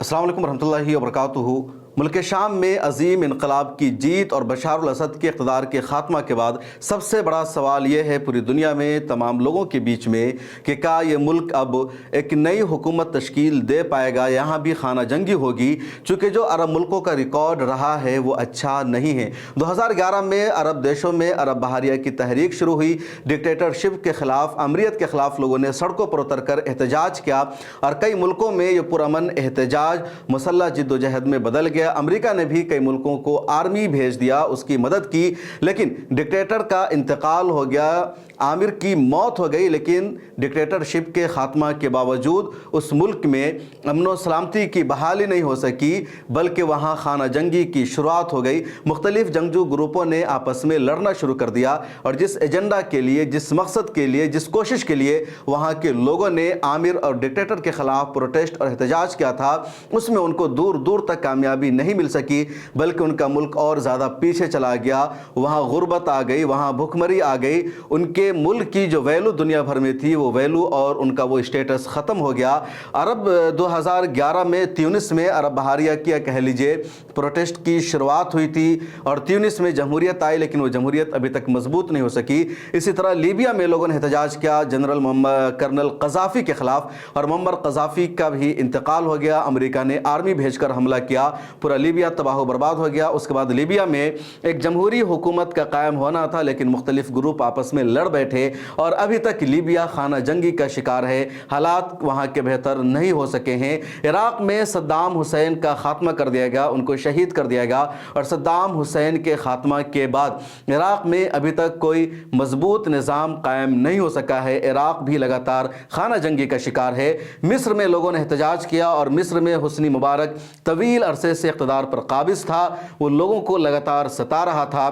अस्सलाम वालेकुम रहमतुल्लाहि व बरकातुहू। मुल्क शाम में अजीम इनकलाब की जीत और बशार अल असद के इक़्तिदार के ख़ात्मा के बाद सबसे बड़ा सवाल ये है पूरी दुनिया में तमाम लोगों के बीच में कि क्या ये मुल्क अब एक नई हुकूमत तश्कील दे पाएगा, यहाँ भी खाना जंगी होगी। चूँकि जो अरब मुल्कों का रिकॉर्ड रहा है वो अच्छा नहीं है। 2011 में अरब देशों में अरब बहारिया की तहरीक शुरू हुई। डिक्टेटरशिप के ख़िलाफ़, अमरीत के ख़िलाफ़ लोगों ने सड़कों पर उतर कर एहतजाज किया और कई मुल्कों में ये पुरअमन एहतजाज मुसल्लह जिद्दोजहद में बदल गया। अमेरिका ने भी कई मुल्कों को आर्मी भेज दिया, उसकी मदद की, लेकिन डिक्टेटर का इंतकाल हो गया, आमिर की मौत हो गई। लेकिन डिक्टेटरशिप के ख़ात्मा के बावजूद उस मुल्क में अमन व सलामती की बहाली नहीं हो सकी, बल्कि वहाँ खाना जंगी की शुरुआत हो गई। मुख्तलिफ जंगजू ग्रुपों ने आपस में लड़ना शुरू कर दिया और जिस एजेंडा के लिए, जिस मकसद के लिए, जिस कोशिश के लिए वहाँ के लोगों ने आमिर और डिक्टेटर के ख़िलाफ़ प्रोटेस्ट और एहतजाज किया था, उसमें उनको दूर दूर तक कामयाबी नहीं मिल सकी, बल्कि उनका मुल्क और ज़्यादा पीछे चला गया। वहाँ गुर्बत आ गई, वहाँ भुखमरी आ गई। उनके मुल्क की जो वैल्यू दुनिया भर में थी वो वैल्यू और उनका वो स्टेटस ख़त्म हो गया। अरब 2011 में त्यूनिस में अरब बहारिया की, कह लीजिए, प्रोटेस्ट की शुरुआत हुई थी और त्यूनिस में जमहूरियत आई, लेकिन वो जमहूरियत अभी तक मजबूत नहीं हो सकी। इसी तरह लीबिया में लोगों ने एहतजाज किया जनरल कर्नल क़ज़ाफ़ी के ख़िलाफ़ और मुअम्मर क़ज़ाफ़ी का भी इंतकाल हो गया। अमेरिका ने आर्मी भेजकर हमला किया, पूरा लीबिया तबाह बर्बाद हो गया। उसके बाद लीबिया में एक जमहूरी हुकूमत का कायम होना था, लेकिन मुख्तलिफ ग्रुप आपस में लड़ बैठे और अभी तक लीबिया खाना जंगी का शिकार है। हालात वहाँ के बेहतर नहीं हो सके हैं। इराक़ में सद्दाम हुसैन का ख़ात्मा कर दिया गया, उनको शहीद कर दिया गया और सद्दाम हुसैन के ख़ात्मा के बाद इराक़ में अभी तक कोई मजबूत निज़ाम कायम नहीं हो सका है। इराक़ भी लगातार खाना जंगी का शिकार है। मिस्र में लोगों ने एहतजाज किया और मिस्र में हुस्नी मुबारक तवील अरसे से इक़्तिदार पर काबिज़ था, वो लोगों को लगातार सता रहा था।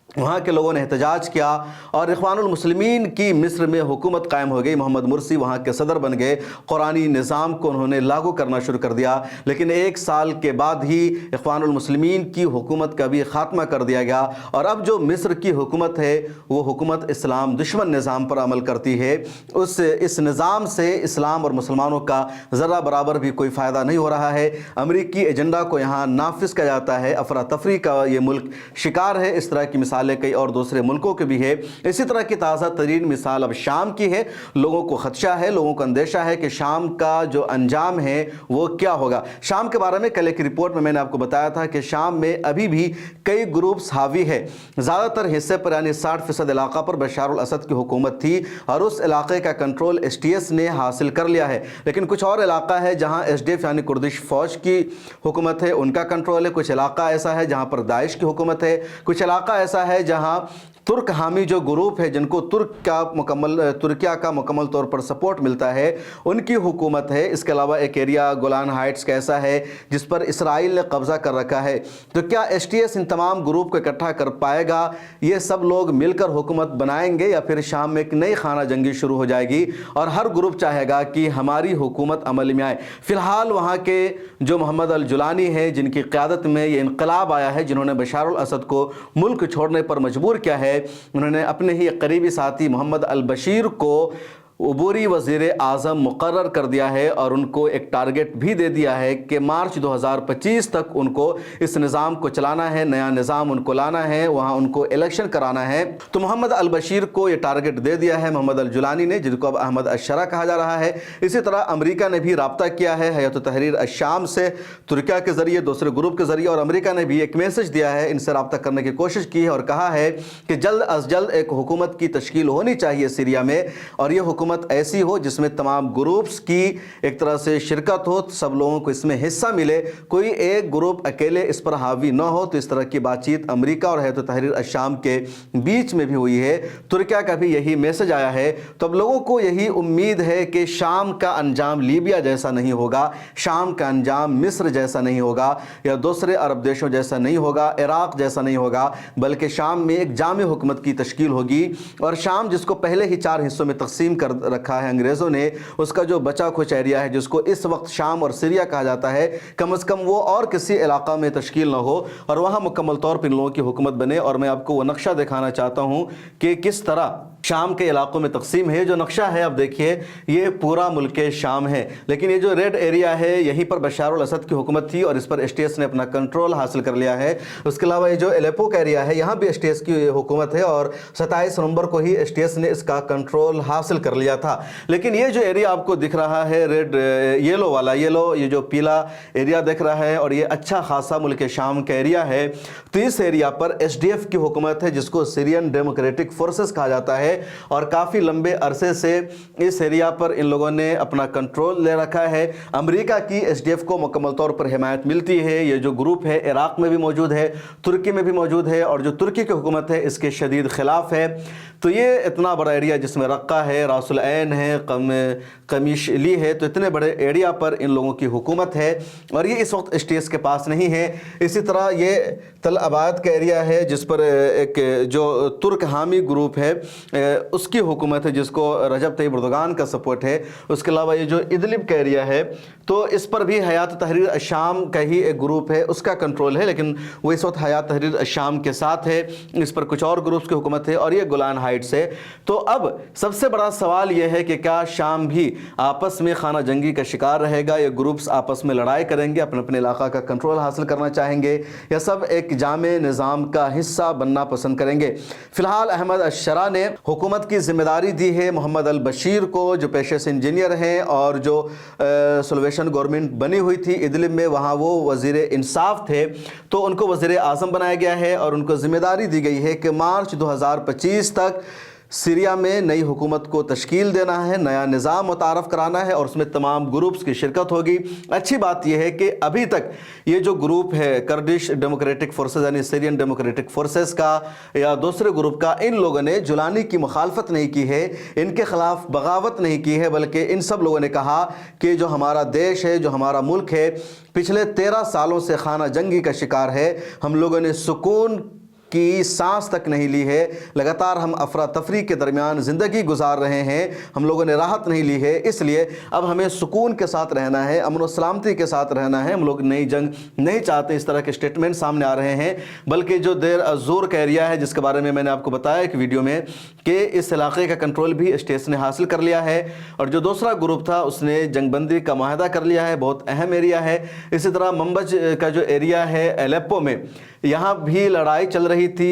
वहाँ के लोगों ने एहतजाज किया और इख़वानुल मुस्लिमीन की मिस्र में हुकूमत कायम हो गई। मोहम्मद मुर्सी वहाँ के सदर बन गए, कुरानी निज़ाम को उन्होंने लागू करना शुरू कर दिया। लेकिन एक साल के बाद ही इख़वानुल मुस्लिमीन की हुकूमत का भी ख़ात्मा कर दिया गया और अब जो मिस्र की हुकूमत है वो हुकूमत इस्लाम दुश्मन निज़ाम पर अमल करती है। इस निज़ाम से इस्लाम और मुसलमानों का ज़रा बराबर भी कोई फ़ायदा नहीं हो रहा है। अमरीकी एजेंडा को यहाँ नाफिज किया जाता है। अफरा तफरी का ये मुल्क शिकार है। इस तरह की मिसाल कई और दूसरे मुल्कों के भी है। इसी तरह की ताज़ा तरीन मिसाल अब शाम की है। लोगों को खदशा है, लोगों को अंदेशा है कि शाम का जो अंजाम है वो क्या होगा। शाम के बारे में कल एक रिपोर्ट में मैंने आपको बताया था कि शाम में अभी भी कई ग्रुप्स हावी है। ज़्यादातर हिस्से पर यानी 60% इलाका पर बशार अल असद की हुकूमत थी और उस इलाके का कंट्रोल STS ने हासिल कर लिया है। लेकिन कुछ और इलाका है जहाँ SDF यानी कुर्दिश फ़ौज की हुकूमत है, उनका कंट्रोल है। कुछ इलाका ऐसा है जहाँ पर दाइश की हुकूमत है। कुछ इलाका ऐसा है जहां तुर्क हामी जो ग्रुप है, जिनको तुर्किया का मुकम्मल तौर पर सपोर्ट मिलता है, उनकी हुकूमत है। इसके अलावा एक एरिया गोलान हाइट्स का ऐसा है जिस पर इसराइल ने कब्ज़ा कर रखा है। तो क्या STS इन तमाम ग्रुप को इकट्ठा कर पाएगा? ये सब लोग मिलकर हुकूमत बनाएंगे या फिर शाम में एक नई खाना जंगी शुरू हो जाएगी और हर ग्रुप चाहेगा कि हमारी हुकूमत अमल में आए? फ़िलहाल वहाँ के जो मोहम्मद अल जुलानी है, जिनकी क़यादत में ये इनकलाब आया है, जिन्होंने बशार अल असद को मुल्क छोड़ने पर मजबूर किया है, उन्होंने अपने ही करीबी साथी मोहम्मद अल बशीर को उबूरी वज़ीर आज़म मुकर्रर कर दिया है और उनको एक टारगेट भी दे दिया है कि मार्च 2025 तक उनको इस निज़ाम को चलाना है, नया निज़ाम उनको लाना है, वहाँ उनको इलेक्शन कराना है। तो मोहम्मद अल बशीर को ये टारगेट दे दिया है मोहम्मद अल जुलानी ने, जिनको अब अहमद अशरा कहा जा रहा है। इसी तरह अमेरिका ने भी रब्ता किया है हयत तहरीर अश-शाम से, तुर्किया के ज़रिए, दूसरे ग्रुप के ज़रिए, और अमेरिका ने भी एक मैसेज दिया है, इनसे रब्ता करने की कोशिश की है और कहा है कि जल्द अज जल्द एक हुकूमत की तश्कील होनी चाहिए सीरिया में और ये हुकूमत ऐसी हो जिसमें तमाम ग्रुप्स की एक तरह से शिरकत हो, सब लोगों को इसमें हिस्सा मिले, कोई एक ग्रुप अकेले इस पर हावी न हो। तो इस तरह की बातचीत अमेरिका और हयत तहरीर अश-शाम के बीच में भी हुई है। तुर्किया का भी यही मैसेज आया है। तो अब लोगों को यही उम्मीद है कि शाम का अंजाम लीबिया जैसा नहीं होगा, शाम का अंजाम मिस्र जैसा नहीं होगा या दूसरे अरब देशों जैसा नहीं होगा, इराक़ जैसा नहीं होगा, बल्कि शाम में एक जामे हुकूमत की तश्कील होगी। और शाम जिसको पहले ही 4 हिस्सों में तकसीम कर रखा है अंग्रेज़ों ने, उसका जो बचा कुछ एरिया है जिसको इस वक्त शाम और सीरिया कहा जाता है, कम से कम वो और किसी इलाका में तश्कील ना हो और वहाँ मुकम्मल तौर पर इन लोगों की हुकूमत बने। और मैं आपको वो नक्शा दिखाना चाहता हूँ कि किस तरह शाम के इलाकों में तकसीम है। जो नक्शा है अब देखिए ये पूरा मुल्क शाम है, लेकिन ये जो रेड एरिया है यहीं पर बशार अल असद की हुकूमत थी और इस पर एसटीएस ने अपना कंट्रोल हासिल कर लिया है। उसके अलावा ये जो एलेपो का एरिया है यहाँ भी एसटीएस की हुकूमत है और 27 नवंबर को ही एसटीएस ने इसका कंट्रोल हासिल कर लिया था। लेकिन ये जो एरिया आपको दिख रहा है रेड येलो वाला, ये जो पीला एरिया दिख रहा है और ये अच्छा खासा मुल्क शाम का एरिया है, तो इस एरिया पर एसडीएफ की हुकूमत है जिसको सीरियन डेमोक्रेटिक फोर्सेस कहा जाता है और काफ़ी लंबे अरसे से इस एरिया पर इन लोगों ने अपना कंट्रोल ले रखा है। अमेरिका की एसडीएफ को मुकम्मल तौर पर हिमायत मिलती है। ये जो ग्रुप है इराक में भी मौजूद है, तुर्की में भी मौजूद है और जो तुर्की की हुकूमत है इसके शदीद खिलाफ है। तो ये इतना बड़ा एरिया जिसमें रक्का है, रासुल ऐन है, कमीशली है, तो इतने बड़े एरिया पर इन लोगों की हुकूमत है और ये इस वक्त एसटीएस के पास नहीं है। इसी तरह ये तल अबाद का एरिया है जिस पर एक जो तुर्क हामी ग्रुप है उसकी हुकूमत है जिसको रजब तैयब एर्दोगान का सपोर्ट है। उसके अलावा ये जो इदलिब का एरिया है तो इस पर भी हयात तहरीर अशाम का ही एक ग्रुप है, उसका कंट्रोल है, लेकिन वो इस वक्त हयात तहरीर अशाम के साथ है। इस पर कुछ और ग्रुप्स की हुकूमत है और ये गोलान हाइट्स है। तो अब सबसे बड़ा सवाल यह है कि क्या शाम भी आपस में खाना जंगी का शिकार रहेगा? ये ग्रुप्स आपस में लड़ाई करेंगे, अपने अपने इलाका का कंट्रोल हासिल करना चाहेंगे, या सब एक जामे निज़ाम का हिस्सा बनना पसंद करेंगे? फिलहाल अहमद अशरा ने हुकूमत की जिम्मेदारी दी है मोहम्मद अल बशीर को, जो पेशे से इंजीनियर हैं और जो सल्वेशन गवर्नमेंट बनी हुई थी इदलिब में, वहाँ वो वज़ीर इंसाफ थे, तो उनको वज़ीर आज़म बनाया गया है और उनको जिम्मेदारी दी गई है कि मार्च 2025 तक सीरिया में नई हुकूमत को तश्कील देना है, नया निज़ाम मुतारफ़ कराना है और उसमें तमाम ग्रुप्स की शिरकत होगी। अच्छी बात यह है कि अभी तक ये जो ग्रुप है कर्दिश डेमोक्रेटिक फोर्सेस यानी सीरियन डेमोक्रेटिक फोर्सेस का या दूसरे ग्रुप का, इन लोगों ने जुलानी की मुखालफत नहीं की है, इनके ख़िलाफ़ बगावत नहीं की है, बल्कि इन सब लोगों ने कहा कि जो हमारा देश है, जो हमारा मुल्क है, पिछले 13 सालों से खाना जंगी का शिकार है। हम लोगों ने सुकून की सांस तक नहीं ली है, लगातार हम अफरा तफरी के दरमियान ज़िंदगी गुजार रहे हैं, हम लोगों ने राहत नहीं ली है, इसलिए अब हमें सुकून के साथ रहना है, अमन व सलामती के साथ रहना है, हम लोग नई जंग नहीं चाहते। इस तरह के स्टेटमेंट सामने आ रहे हैं। बल्कि जो देर अज़ूर का एरिया है जिसके बारे में मैंने आपको बताया एक वीडियो में कि इस इलाके का कंट्रोल भी एसटीएस ने हासिल कर लिया है और जो दूसरा ग्रुप था उसने जंगबंदी का माहदा कर लिया है, बहुत अहम एरिया है। इसी तरह मंबज का जो एरिया है एलेप्पो में, यहाँ भी लड़ाई चल रही थी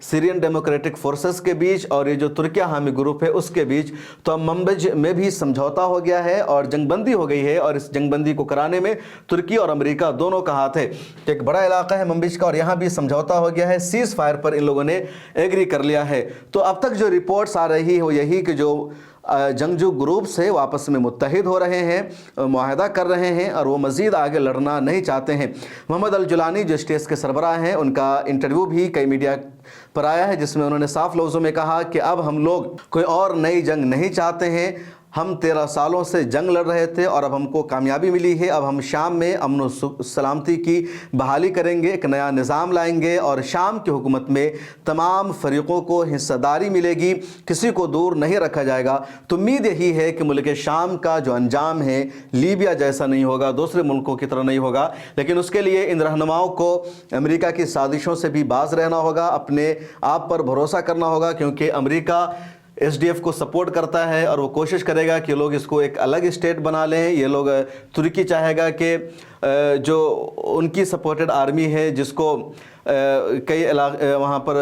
सीरियन डेमोक्रेटिक फोर्सेस के बीच और ये जो तुर्किया हामी ग्रुप है उसके बीच। तो अब मंबज में भी समझौता हो गया है और जंगबंदी हो गई है और इस जंगबंदी को कराने में तुर्की और अमेरिका दोनों का हाथ है। एक बड़ा इलाका है मंबज का और यहाँ भी समझौता हो गया है, सीज़ फायर पर इन लोगों ने एग्री कर लिया है। तो अब तक जो रिपोर्ट्स आ रही है वो यही कि जो जंगजू ग्रुप्स है वो आपस में मुत्तहिद हो रहे हैं, मुआहदा कर रहे हैं और वो मज़ीद आगे लड़ना नहीं चाहते हैं। मोहम्मद अल जुलानी जो एसटीएस के सरबराह हैं, उनका इंटरव्यू भी कई मीडिया पर आया है जिसमें उन्होंने साफ लफ्ज़ों में कहा कि अब हम लोग कोई और नई जंग नहीं चाहते हैं, हम 13 सालों से जंग लड़ रहे थे और अब हमको कामयाबी मिली है। अब हम शाम में अमन व सलामती की बहाली करेंगे, एक नया निज़ाम लाएंगे और शाम की हुकूमत में तमाम फ़रीक़ों को हिस्सेदारी मिलेगी, किसी को दूर नहीं रखा जाएगा। तो उम्मीद यही है कि मुल्क शाम का जो अंजाम है लीबिया जैसा नहीं होगा, दूसरे मुल्कों की तरह नहीं होगा, लेकिन उसके लिए इन रहनुमाओं को अमेरिका की साजिशों से भी बाज रहना होगा, अपने आप पर भरोसा करना होगा, क्योंकि अमेरिका एसडीएफ को सपोर्ट करता है और वो कोशिश करेगा कि लोग इसको एक अलग स्टेट बना लें। ये लोग तुर्की चाहेगा कि जो उनकी सपोर्टेड आर्मी है जिसको कई वहाँ पर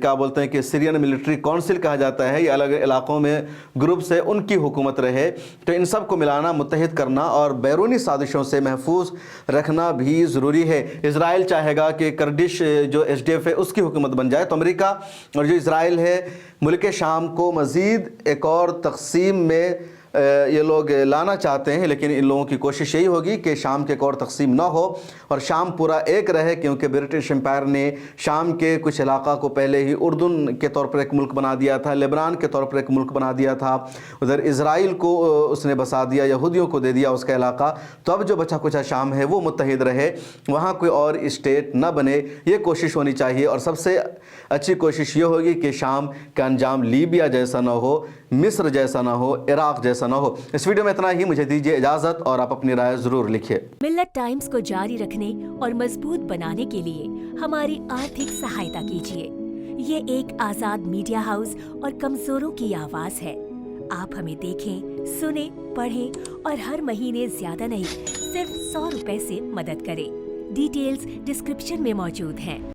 क्या बोलते हैं कि सीरियन मिलिट्री काउंसिल कहा जाता है, ये अलग इलाकों में ग्रुप से उनकी हुकूमत रहे। तो इन सब को मिलाना, मुत्तहिद करना और बैरूनी साजिशों से महफूज रखना भी ज़रूरी है। इज़राइल चाहेगा कि कर्दिश जो एसडीएफ है उसकी हुकूमत बन जाए, तो अमेरिका और जो इज़राइल है मुल्क शाम को मज़ीद एक और तक़सीम में ये लोग लाना चाहते हैं, लेकिन इन लोगों की कोशिश यही होगी कि शाम के एक और तकसीम ना हो और शाम पूरा एक रहे, क्योंकि ब्रिटिश एम्पायर ने शाम के कुछ इलाका को पहले ही उर्दून के तौर पर एक मुल्क बना दिया था, लेबनान के तौर पर एक मुल्क बना दिया था, उधर इज़राइल को उसने बसा दिया, यहूदियों को दे दिया उसका इलाका। तो अब जो बचा कुचा शाम है वो मुत्तहिद रहे, वहाँ कोई और स्टेट न बने, ये कोशिश होनी चाहिए। और सबसे अच्छी कोशिश ये होगी कि शाम का अंजाम लीबिया जैसा ना हो, मिस्र जैसा ना हो, इराक जैसा ना हो। इस वीडियो में इतना ही, मुझे दीजिए इजाज़त और आप अपनी राय ज़रूर लिखिए। मिल्लत टाइम्स को जारी रखने और मजबूत बनाने के लिए हमारी आर्थिक सहायता कीजिए। یہ ایک آزاد میڈیا ہاؤس اور کمزوروں کی آواز ہے۔ آپ ہمیں دیکھیں، سنیں، پڑھیں اور ہر مہینے زیادہ نہیں، صرف 100 روپے سے مدد کریں۔ ڈیٹیلز ڈسکرپشن میں موجود ہیں۔